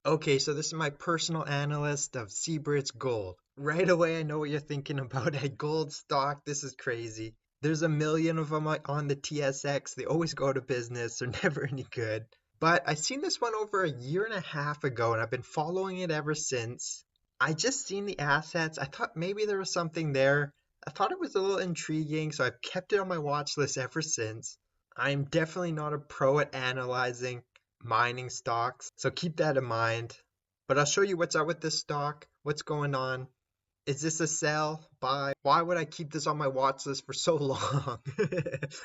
Okay, so this is my personal analyst of Seabridge Gold. Right away, I know what you're thinking about a gold stock. This is crazy. There's a million of them on the TSX. They always go to business. They're never any good. But I seen this one over a year and a half ago, and I've been following it ever since. I just seen the assets. I thought maybe there was something there. I thought it was a little intriguing, so I've kept it on my watch list ever since. I'm definitely not a pro at analyzing mining stocks, so keep that in mind. But I'll show you what's up with this stock, what's going on. Is this a sell, buy? Why would I keep this on my watch list for so long?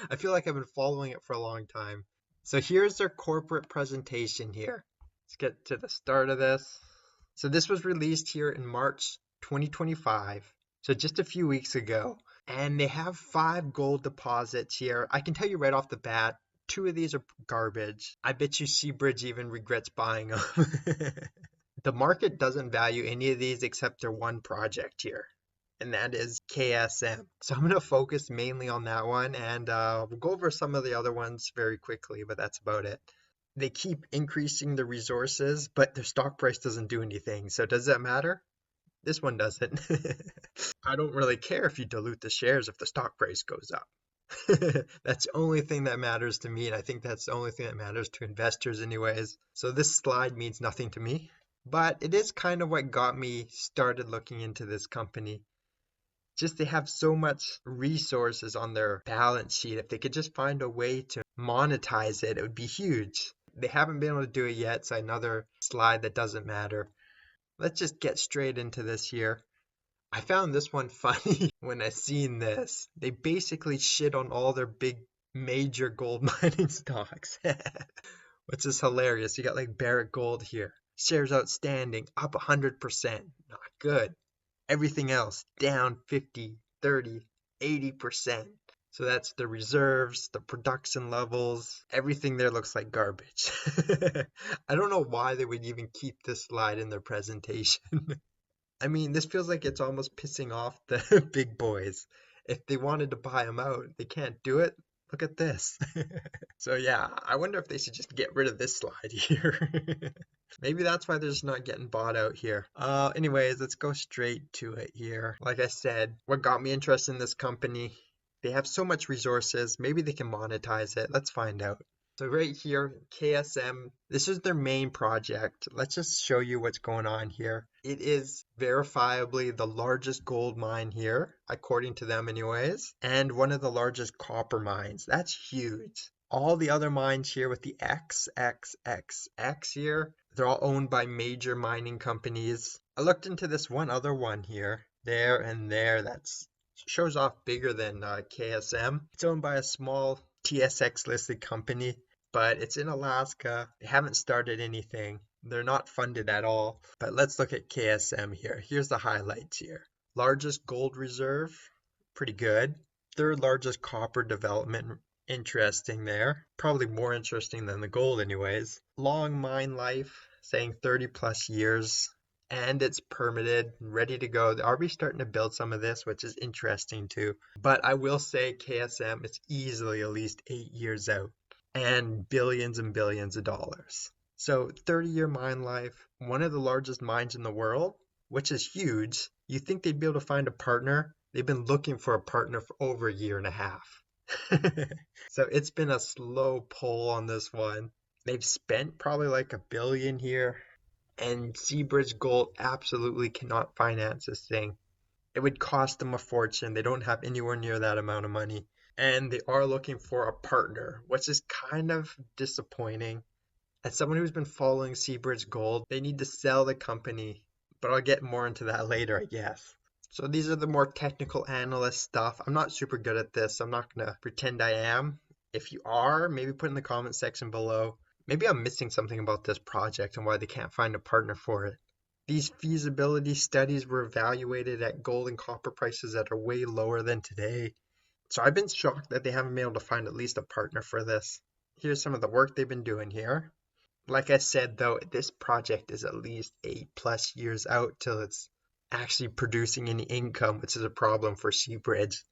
I feel like I've been following it for a long time. So here's their corporate presentation here. Let's get to the start of this. So this was released here in March 2025, so just a few weeks ago. And they have 5 gold deposits here. I can tell you right off the bat, 2 of these are garbage. I bet you Seabridge even regrets buying them. The market doesn't value any of these except their one project here, and that is KSM. So I'm going to focus mainly on that one, and we'll go over some of the other ones very quickly, but that's about it. They keep increasing the resources, but their stock price doesn't do anything. So does that matter? This one doesn't. I don't really care if you dilute the shares if the stock price goes up. That's the only thing that matters to me, and I think that's the only thing that matters to investors anyways. So this slide means nothing to me, but it is kind of what got me started looking into this company. Just they have so much resources on their balance sheet. If they could just find a way to monetize it, it would be huge. They haven't been able to do it yet, so another slide that doesn't matter. Let's just get straight into this here. I found this one funny when I seen this. They basically shit on all their big major gold mining stocks, which is hilarious. You got like Barrick Gold here. Shares outstanding, up 100%. Not good. Everything else down 50, 30, 80%. So that's the reserves, the production levels, everything there looks like garbage. I don't know why they would even keep this slide in their presentation. I mean, this feels like it's almost pissing off the big boys. If they wanted to buy them out, they can't do it. Look at this. So yeah, I wonder if they should just get rid of this slide here. Maybe that's why they're just not getting bought out here. Anyways, let's go straight to it here. Like I said, what got me interested in this company, they have so much resources. Maybe they can monetize it. Let's find out. So right here, KSM, this is their main project. Let's just show you what's going on here. It is verifiably the largest gold mine here, according to them anyways, and one of the largest copper mines. That's huge. All the other mines here with the XXXX here, they're all owned by major mining companies. I looked into this one other one here, there and there, that's shows off bigger than KSM. It's owned by a small TSX listed company, but it's in Alaska. They haven't started anything. They're not funded at all. But let's look at KSM here. Here's the highlights here. Largest gold reserve, pretty good. Third largest copper development, interesting there. Probably more interesting than the gold anyways. Long mine life, saying 30 plus years. And it's permitted, ready to go. They're already starting to build some of this, which is interesting too. But I will say KSM is easily at least 8 years out and billions of dollars. So 30-year mine life, one of the largest mines in the world, which is huge. You think they'd be able to find a partner? They've been looking for a partner for over a year and a half. So it's been a slow pull on this one. They've spent probably like a billion here, and Seabridge Gold absolutely cannot finance this thing. It would cost them a fortune. They don't have anywhere near that amount of money. And they are looking for a partner, which is kind of disappointing. As someone who's been following Seabridge Gold, they need to sell the company, but I'll get more into that later, I guess. So these are the more technical analyst stuff. I'm not super good at this. I'm not going to pretend I am. If you are, maybe put in the comment section below. Maybe I'm missing something about this project and why they can't find a partner for it. These feasibility studies were evaluated at gold and copper prices that are way lower than today. So I've been shocked that they haven't been able to find at least a partner for this. Here's some of the work they've been doing here. Like I said, though, this project is at least 8+ years out till it's actually producing any income, which is a problem for Seabridge.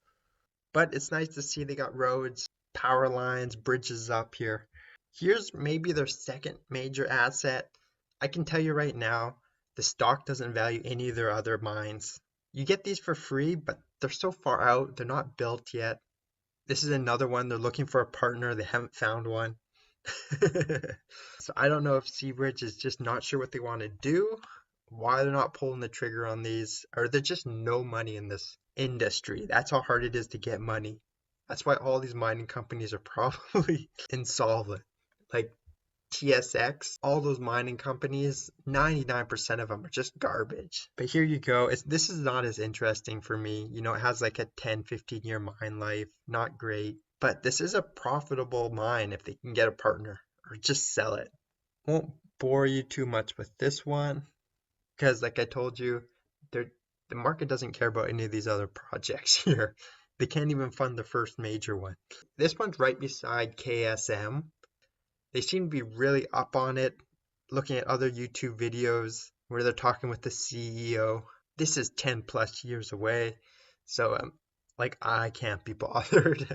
But it's nice to see they got roads, power lines, bridges up here. Here's maybe their second major asset. I can tell you right now, the stock doesn't value any of their other mines. You get these for free, but they're so far out, they're not built yet. This is another one. They're looking for a partner. They haven't found one. So I don't know if Seabridge is just not sure what they want to do, why they're not pulling the trigger on these, or there's just no money in this industry. That's how hard it is to get money. That's why all these mining companies are probably insolvent. Like TSX, all those mining companies, 99% of them are just garbage. But here you go. This is not as interesting for me. You know, it has like a 10, 15-year mine life. Not great. But this is a profitable mine if they can get a partner or just sell it. Won't bore you too much with this one because, like I told you, the market doesn't care about any of these other projects here. They can't even fund the first major one. This one's right beside KSM. They seem to be really up on it, looking at other YouTube videos where they're talking with the CEO. This is 10 plus years away, so like I can't be bothered.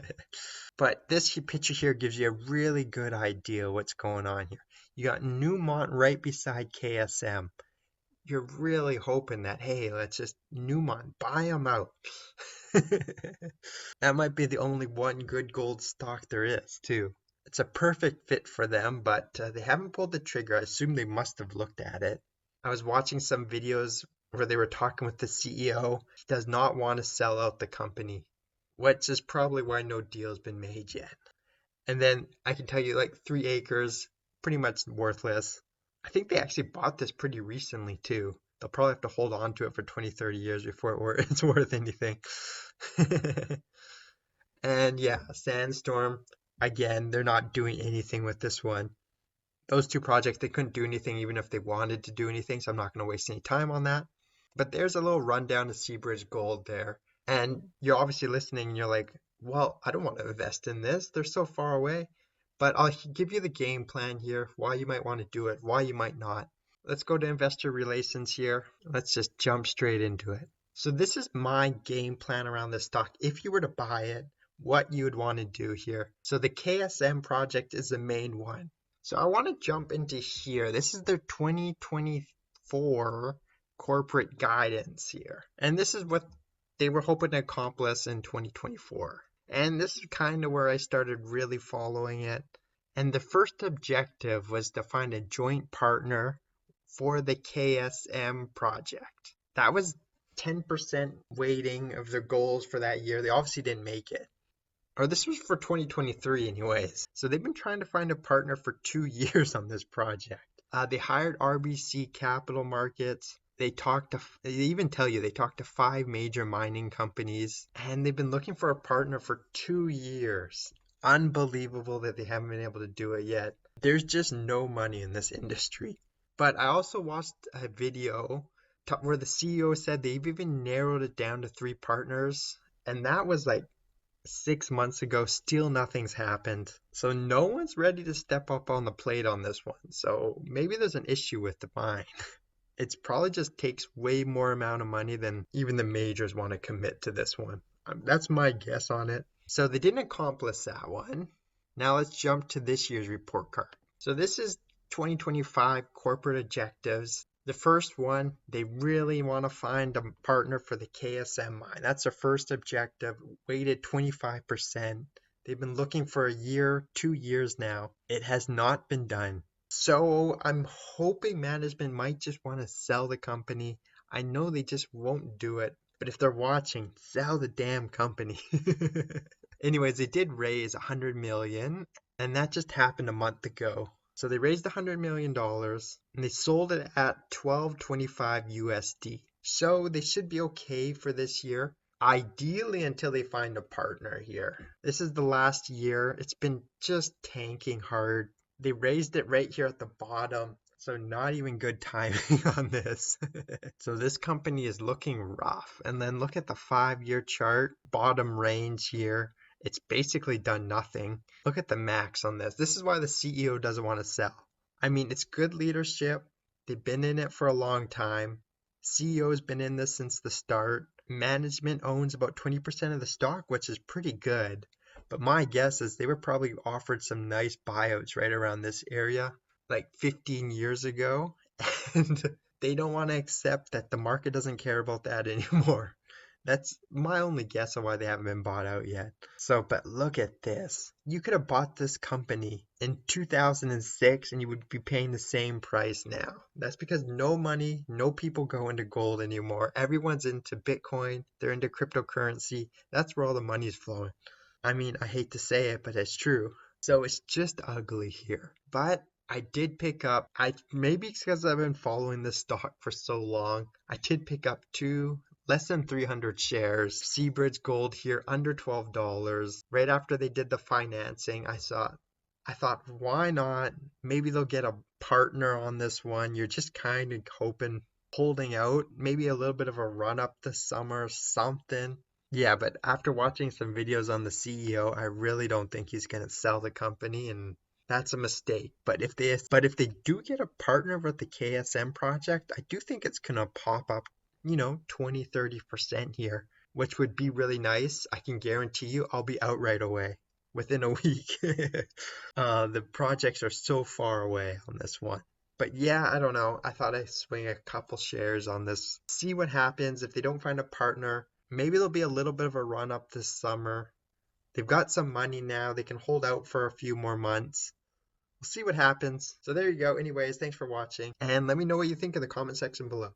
But this picture here gives you a really good idea what's going on here. You got Newmont right beside KSM. You're really hoping that, hey, let's just Newmont, buy them out. That might be the only one good gold stock there is, too. It's a perfect fit for them, but they haven't pulled the trigger. I assume they must have looked at it. I was watching some videos where they were talking with the CEO. He does not want to sell out the company, which is probably why no deal's been made yet. And then I can tell you, like 3 acres, pretty much worthless. I think they actually bought this pretty recently, too. They'll probably have to hold on to it for 20, 30 years before it's worth anything. And yeah, Sandstorm, again, they're not doing anything with this one. Those two projects, they couldn't do anything even if they wanted to do anything, so I'm not going to waste any time on that. But there's a little rundown of Seabridge Gold there. And you're obviously listening and you're like, well, I don't want to invest in this. They're so far away. But I'll give you the game plan here, why you might want to do it, why you might not. Let's go to investor relations here. Let's just jump straight into it. So this is my game plan around this stock. If you were to buy it, what you would want to do here. So the KSM project is the main one. So I want to jump into here. This is their 2024 corporate guidance here. And this is what they were hoping to accomplish in 2024. And this is kind of where I started really following it. And the first objective was to find a joint partner for the KSM project. That was 10% weighting of their goals for that year. They obviously didn't make it. Or this was for 2023 anyways. So they've been trying to find a partner for 2 years on this project. They hired RBC Capital Markets. They even tell you they talked to 5 major mining companies, and they've been looking for a partner for 2 years. Unbelievable that they haven't been able to do it yet. There's just no money in this industry. But I also watched a video where the CEO said they've even narrowed it down to 3 partners, and that was like 6 months ago. Still nothing's happened. So no one's ready to step up on the plate on this one. So maybe there's an issue with the mine. It's probably just takes way more amount of money than even the majors want to commit to this one. That's my guess on it. So they didn't accomplish that one. Now let's jump to this year's report card. So this is 2025 corporate objectives. The first one, they really want to find a partner for the KSM mine. That's their first objective, weighted 25%. They've been looking for a year, 2 years now. It has not been done. So I'm hoping management might just want to sell the company. I know they just won't do it, but if they're watching, sell the damn company. Anyways, they did raise 100 million, and that just happened a month ago. So they raised $100 million and they sold it at 12.25 USD. So they should be okay for this year. Ideally until they find a partner here. This is the last year. It's been just tanking hard. They raised it right here at the bottom. So not even good timing on this. So this company is looking rough. And then look at the 5-year chart, bottom range here. It's basically done nothing. Look at the max on this. This is why the CEO doesn't want to sell. I mean, it's good leadership. They've been in it for a long time. CEO's been in this since the start. Management owns about 20% of the stock, which is pretty good. But my guess is they were probably offered some nice buyouts right around this area, like 15 years ago. And they don't want to accept that the market doesn't care about that anymore. That's my only guess on why they haven't been bought out yet. So, but look at this. You could have bought this company in 2006 and you would be paying the same price now. That's because no money, no people go into gold anymore. Everyone's into Bitcoin, they're into cryptocurrency. That's where all the money's flowing. I mean, I hate to say it, but it's true. So it's just ugly here. But I did pick up, I maybe it's because I've been following this stock for so long, I did pick up two less than 300 shares, Seabridge Gold here under $12. Right after they did the financing, I thought, why not? Maybe they'll get a partner on this one. You're just kind of hoping, holding out, maybe a little bit of a run up this summer, something. Yeah, but after watching some videos on the CEO, I really don't think he's going to sell the company, and that's a mistake. But if they do get a partner with the KSM project, I do think it's going to pop up, 20-30% here, which would be really nice. I can guarantee you I'll be out right away within a week. The projects are so far away on this one. But yeah, I don't know. I thought I'd swing a couple shares on this, see what happens. If they don't find a partner, maybe there'll be a little bit of a run up this summer. They've got some money now. They can hold out for a few more months. We'll see what happens. So there you go. Anyways, thanks for watching. And let me know what you think in the comment section below.